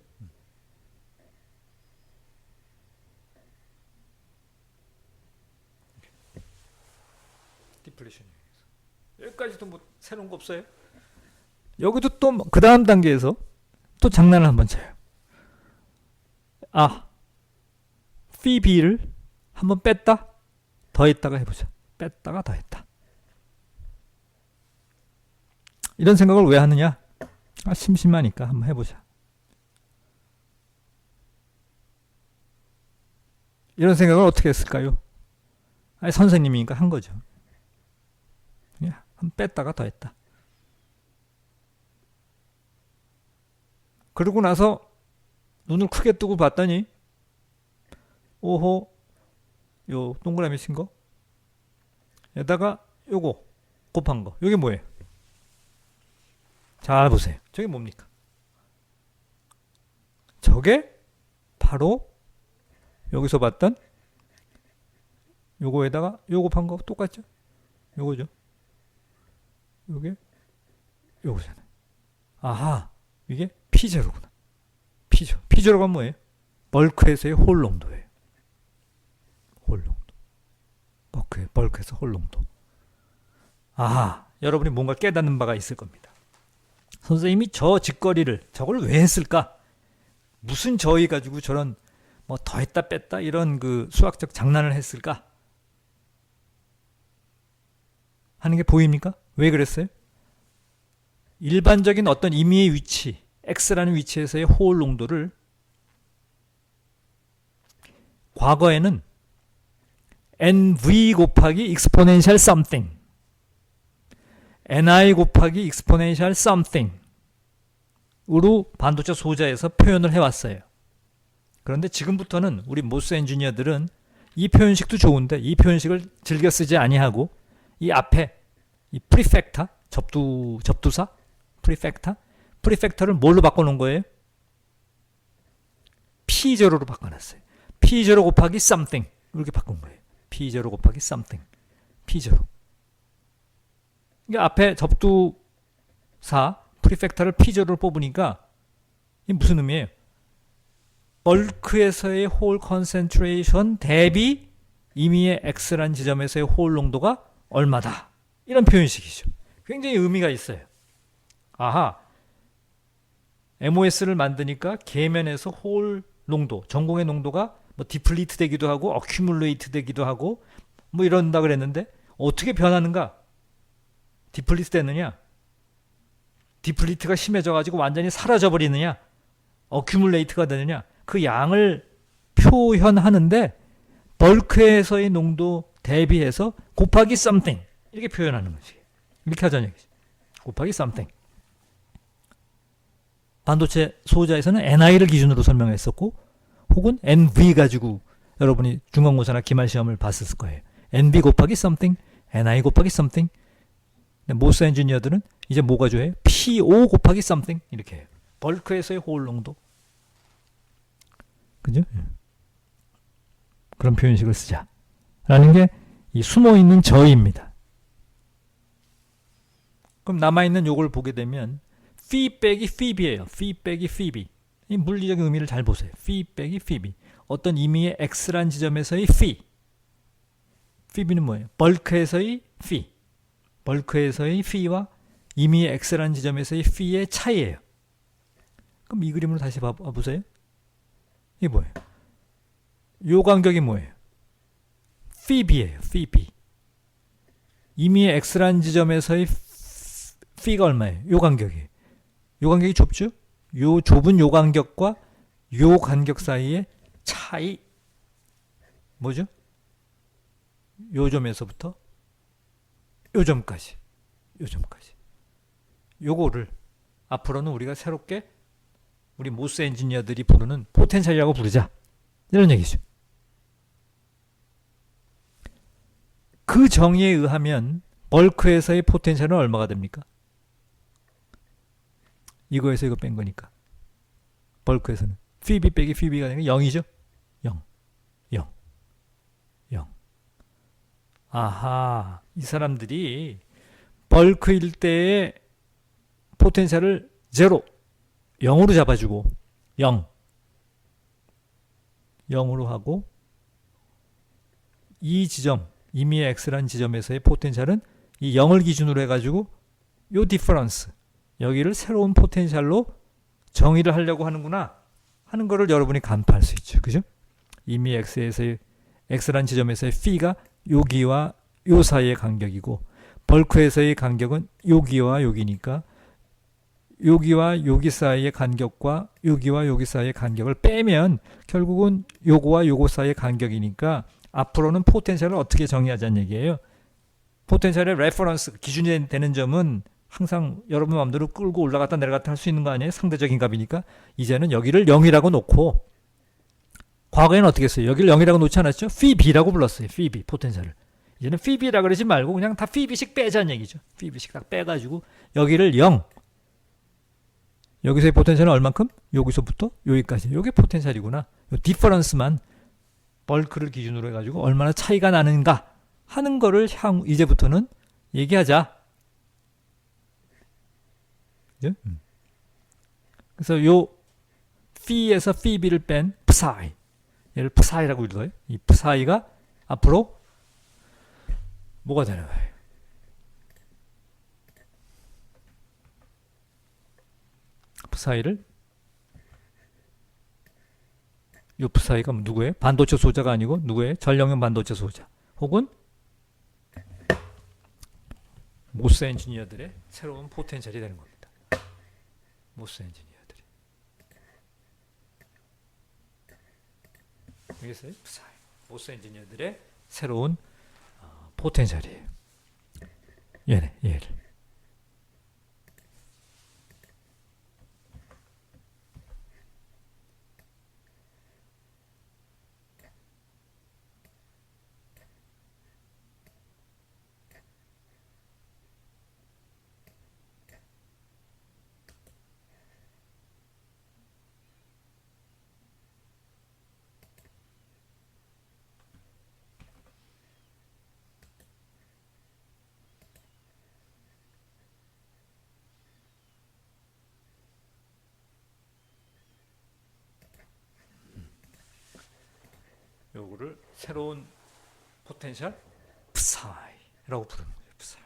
디플리션 여기까지도 뭐 새로운 거 없어요? 여기도 또 그 다음 단계에서 또 장난을 한번 쳐요. phi b를 한번 뺐다 더했다가 해보자. 뺐다가 더했다. 이런 생각을 왜 하느냐? 심심하니까 한번 해보자. 이런 생각을 어떻게 했을까요? 선생님이니까 한 거죠. 한 뺐다가 더했다. 그러고 나서 눈을 크게 뜨고 봤더니 오호 요 동그라미 친 거 에다가 요거 곱한 거 요게 뭐예요? 잘 보세요. 저게 뭡니까? 저게 바로 여기서 봤던 요거에다가 요 곱한 거 똑같죠? 요거죠. 요게 요거잖아요. 아하, 이게 P0구나. P0가 뭐예요? 벌크에서의 홀 농도예요. 홀 농도. 벌크에서 홀 농도. 아하, 여러분이 뭔가 깨닫는 바가 있을 겁니다. 선생님이 저 짓거리를 저걸 왜 했을까? 무슨 저희 가지고 저런 뭐 더했다 뺐다 이런 그 수학적 장난을 했을까? 하는 게 보입니까? 왜 그랬어요? 일반적인 어떤 임의의 위치, x라는 위치에서의 호울 농도를 과거에는 nv 곱하기 exponential something ni 곱하기 exponential something 으로 반도체 소자에서 표현을 해왔어요. 그런데 지금부터는 우리 모스 엔지니어들은 이 표현식도 좋은데 이 표현식을 즐겨 쓰지 아니하고 이 앞에 이 프리팩터 접두사 프리팩터를 뭘로 바꿔놓은 거예요? P0로 바꿔놨어요. P0 곱하기 something 이렇게 바꾼 거예요. P0 곱하기 something P0. 이게 앞에 접두사 프리팩터를 P0로 뽑으니까 이게 무슨 의미예요? 벌크에서의 홀 컨센트레이션 대비 임의의 X란 지점에서의 홀 농도가 얼마다. 이런 표현식이죠. 굉장히 의미가 있어요. 아하, MOS를 만드니까 계면에서 홀 농도, 전공의 농도가 뭐 디플리트 되기도 하고 어큐뮬레이트 되기도 하고 뭐 이런다 그랬는데 어떻게 변하는가? 디플리트 되느냐? 디플리트가 심해져 가지고 완전히 사라져 버리느냐? 어큐뮬레이트가 되느냐? 그 양을 표현하는데 벌크에서의 농도 대비해서 곱하기 something 이렇게 표현하는 거지. 이렇게 하자는 얘기지. 곱하기 something. 반도체 소자에서는 NI를 기준으로 설명했었고 혹은 NV 가지고 여러분이 중간고사나 기말시험을 봤을 거예요. NV 곱하기 something, NI 곱하기 something. 모스 엔지니어들은 이제 뭐가 좋아해요? PO 곱하기 something 이렇게 해요. 벌크에서의 홀 농도. 그죠? 그런 표현식을 쓰자. 라는 게 이 숨어있는 저의입니다. 그럼 남아있는 요걸 보게 되면 phi 빼기 phi이에요. phi 빼기 phi. 이 물리적인 의미를 잘 보세요. phi 빼기 phi. 어떤 의미의 x란 지점에서의 phi. phi는 뭐예요? 벌크에서의 phi. 벌크에서의 phi와 의미의 x란 지점에서의 phi의 차이예요. 그럼 이 그림으로 다시 봐보세요. 이게 뭐예요? 요 간격이 뭐예요? phi예요. phi. 의미의 x란 지점에서의 phi가 얼마예요? 요 간격이에요. 요 간격이 좁죠? 요 좁은 요 간격과 요 간격 사이의 차이 뭐죠? 요 점에서부터 요 점까지. 요거를 앞으로는 우리가 새롭게 우리 모스 엔지니어들이 부르는 포텐셜이라고 부르자. 이런 얘기죠. 그 정의에 의하면 벌크에서의 포텐셜은 얼마가 됩니까? 이거에서 이거 뺀 거니까. 벌크에서는 phi 빼기 phi가 되는 게 0이죠? 0. 아하, 이 사람들이 벌크일 때의 포텐셜을 0으로 잡아주고 0으로 하고 이 지점, 임의의 x라는 지점에서의 포텐셜은 이 0을 기준으로 해가지고 요 디퍼런스, 여기를 새로운 포텐셜로 정의를 하려고 하는구나 하는 거를 여러분이 간파할 수 있죠. 그죠? 임의 x에서의 x라는 지점에서의 phi가 여기와 요 사이의 간격이고 벌크에서의 간격은 여기와 여기니까 여기와 여기 사이의 간격과 여기와 여기 사이의 간격을 빼면 결국은 요거와 요거 사이의 간격이니까 앞으로는 포텐셜을 어떻게 정의하자는 얘기예요. 포텐셜의 레퍼런스 기준이 되는 점은 항상 여러분 마음대로 끌고 올라갔다 내려갔다 할 수 있는 거 아니에요? 상대적인 값이니까 이제는 여기를 0이라고 놓고 과거에는 어떻게 했어요? 여기를 0이라고 놓지 않았죠? phi b라고 불렀어요. phi b 포텐셜을. 이제는 phi b라 그러지 말고 그냥 다 phi b씩 빼자는 얘기죠. phi b씩 딱 빼가지고 여기를 0. 여기서의 포텐셜은 얼만큼? 여기서부터 여기까지. 이게 포텐셜이구나. 요 디퍼런스만 벌크를 기준으로 해가지고 얼마나 차이가 나는가 하는 거를 이제부터는 얘기하자. 그죠? 그래서 요 phi에서 phi b를 뺀 psi. 얘를 psi라고 읽어요. 이 psi가 앞으로 뭐가 되는 거예요? psi를 요 psi가 누구예요? 반도체 소자가 아니고 누구예요? 전력용 반도체 소자 혹은 모스 엔지니어들의 새로운 포텐셜이 되는 겁니다. 모스 엔지니어들이. 알겠어요? psi. 모스 엔지니어들의 새로운 포텐셜이에요. 얘를. 요거를 새로운 포텐셜 psi라고 부르는 거예요. psi.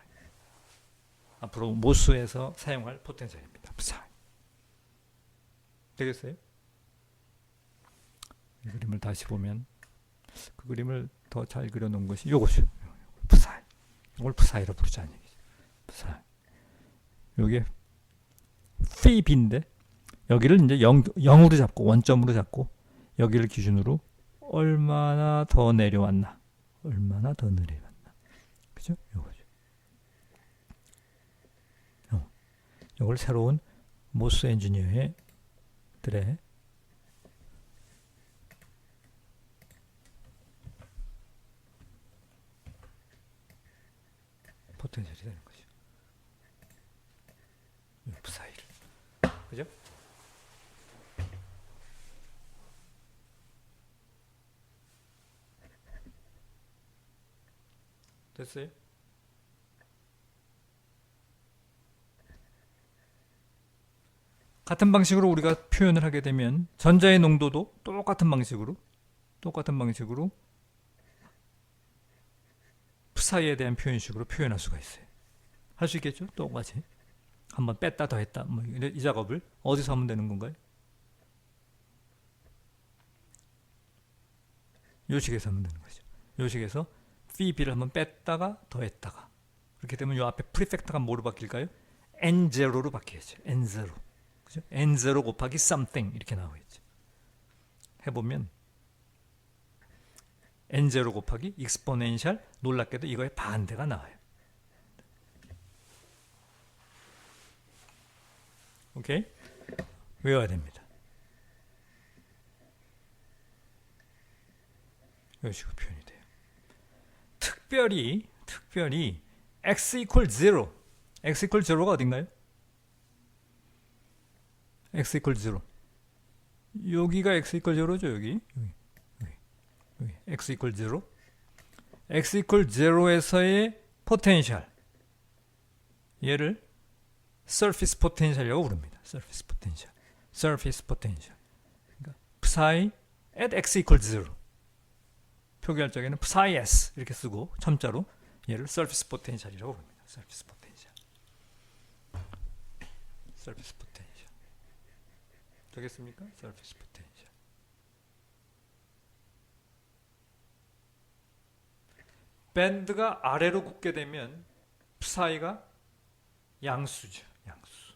앞으로 모스에서 사용할 포텐셜입니다. psi. 되겠어요? 이 그림을 다시 보면 그 그림을 더 잘 그려놓은 것이 요것이요. psi. 이걸 psi로 부르자는 얘기죠. psi. 요게 phi인데 여기를 이제 0으로 잡고 원점으로 잡고 여기를 기준으로 얼마나 더 내려왔나, 얼마나 더 내려왔나, 그죠? 요거죠. 요걸 새로운 모스 엔지니어의 들의 포텐셜이 되는 거죠. 요 psi를, 그죠? 됐어요? 같은 방식으로 우리가 표현을 하게 되면 전자의 농도도 똑같은 방식으로 psi에 대한 표현식으로 표현할 수가 있어요. 할 수 있겠죠? 똑같이 한번 뺐다 더했다 뭐 이 작업을 어디서 하면 되는 건가요? 요 식에서 하면 되는 거죠. 요 식에서 phi b를 한번 뺐다가 더했다가 그렇게 되면 요 앞에 프리팩터가 뭐로 바뀔까요? n0로 바뀌어야죠. n0. 그죠? n0 곱하기 something 이렇게 나오겠죠. 해보면 n0 곱하기 exponential, 놀랍게도 이거의 반대가 나와요. 오케이? 외워야 됩니다. 이런 식으로 표현이 돼요. 특별히 x equals 0, x equals 0가 어딘가요? x equals 0. 여기가 x equals 0죠. 여기 x equals 0. x equals 0에서의 포텐셜, 얘를 surface potential이라고 부릅니다. surface potential. 그러니까 psi at x equals 0. 표기할 적에는 psi s 이렇게 쓰고 첨자로 얘를 surface potential이라고 부릅니다. surface potential. 되겠습니까? surface potential. 밴드가 아래로 굽게 되면 psi가 양수죠. 양수.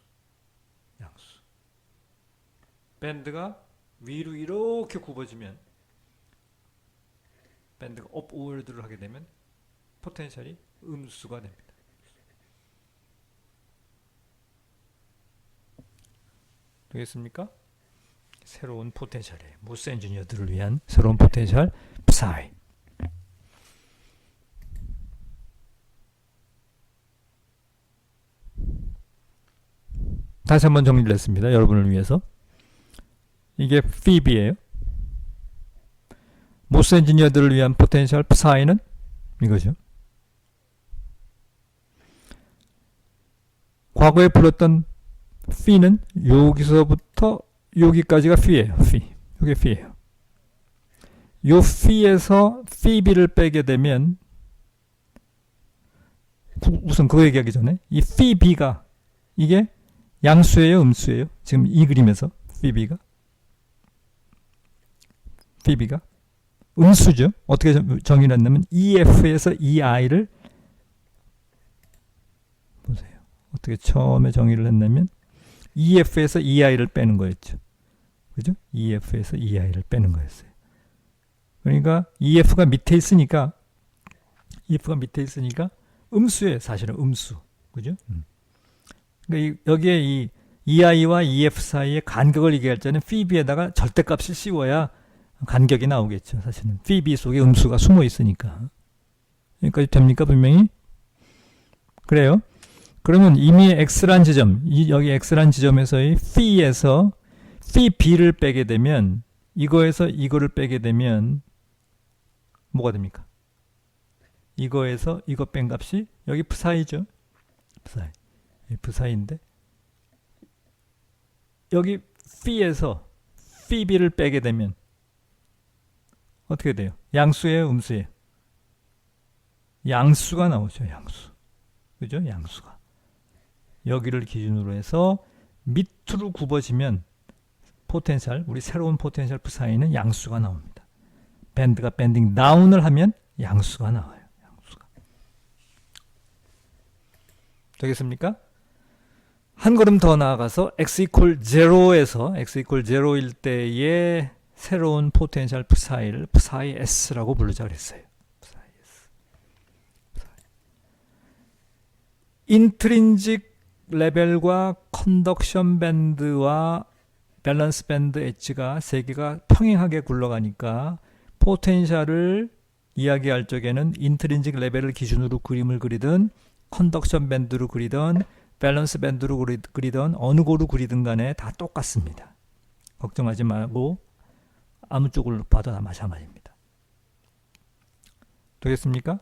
밴드가 위로 이렇게 굽어지면 밴드가 업워드를 하게 되면 포텐셜이 음수가 됩니다. 되겠습니까? 새로운 포텐셜이에요. 모스 엔지니어들을 위한 새로운 포텐셜 psi. 다시 한번 정리를 했습니다. 여러분을 위해서. 이게 phi b예요. 모스 엔지니어들을 위한 포텐셜 psi는 이거죠. 과거에 불렀던 phi는 여기서부터 여기까지가 phi예요. 이게 phi예요. 요 phi에서 phi b를 빼게 되면 우선 그거 얘기하기 전에 이 phi b가 이게 양수예요, 음수예요? 지금 이 그림에서 phi b가 음수죠. 어떻게 정의를 했냐면 EF에서 EI를 보세요. 어떻게 처음에 정의를 했냐면 EF에서 EI를 빼는 거였죠. 그죠? EF에서 EI를 빼는 거였어요. 그러니까 EF가 밑에 있으니까 음수예요. 사실은 음수. 그죠? 그러니까 여기에 이 EI와 EF 사이의 간격을 얘기할 때는 phi b에다가 절대값을 씌워야 간격이 나오겠죠. 사실은 phi b 속에 음수가 숨어 있으니까. 여기까지 됩니까? 분명히? 그래요. 그러면 이미 x란 지점, 여기 x란 지점에서의 phi에서 phi b를 빼게 되면 이거에서 이거를 빼게 되면 뭐가 됩니까? 이거에서 이거 뺀 값이 여기 psi죠. psi인데 여기 phi에서 phi b를 빼게 되면 어떻게 돼요? 양수예요, 음수예요? 양수가 나오죠. 양수. 그죠? 양수가. 여기를 기준으로 해서 밑으로 굽어지면 포텐셜, 우리 새로운 포텐셜 P사이는 양수가 나옵니다. 밴드가 밴딩 다운을 하면 양수가 나와요. 양수가. 되겠습니까? 한 걸음 더 나아가서 x equal 0에서 x equal 0일 때의 새로운 포텐셜 P사이를 P사이 S라고 부르자 그랬어요. P사이 S. 인트린직 레벨과 컨덕션 밴드와 밸런스 밴드 엣지가 세 개가 평행하게 굴러가니까 포텐셜을 이야기할 적에는 인트린직 레벨을 기준으로 그림을 그리든 컨덕션 밴드로 그리든 밸런스 밴드로 그리든 어느 고로 그리든 간에 다 똑같습니다. 걱정하지 말고 아무 쪽을 봐도 다 마찬가지입니다. 되겠습니까?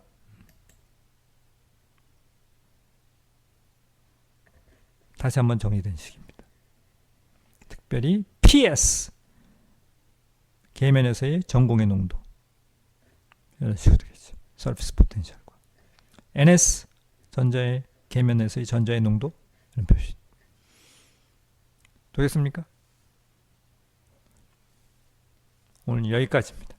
다시 한번 정리된 식입니다. 특별히 PS 계면에서의 전공의 농도 이런 식으로 되겠죠. 서피스 포텐셜과 NS 전자의 계면에서의 전자의 농도 이런 표시. 되겠습니까? 오늘 여기까지입니다.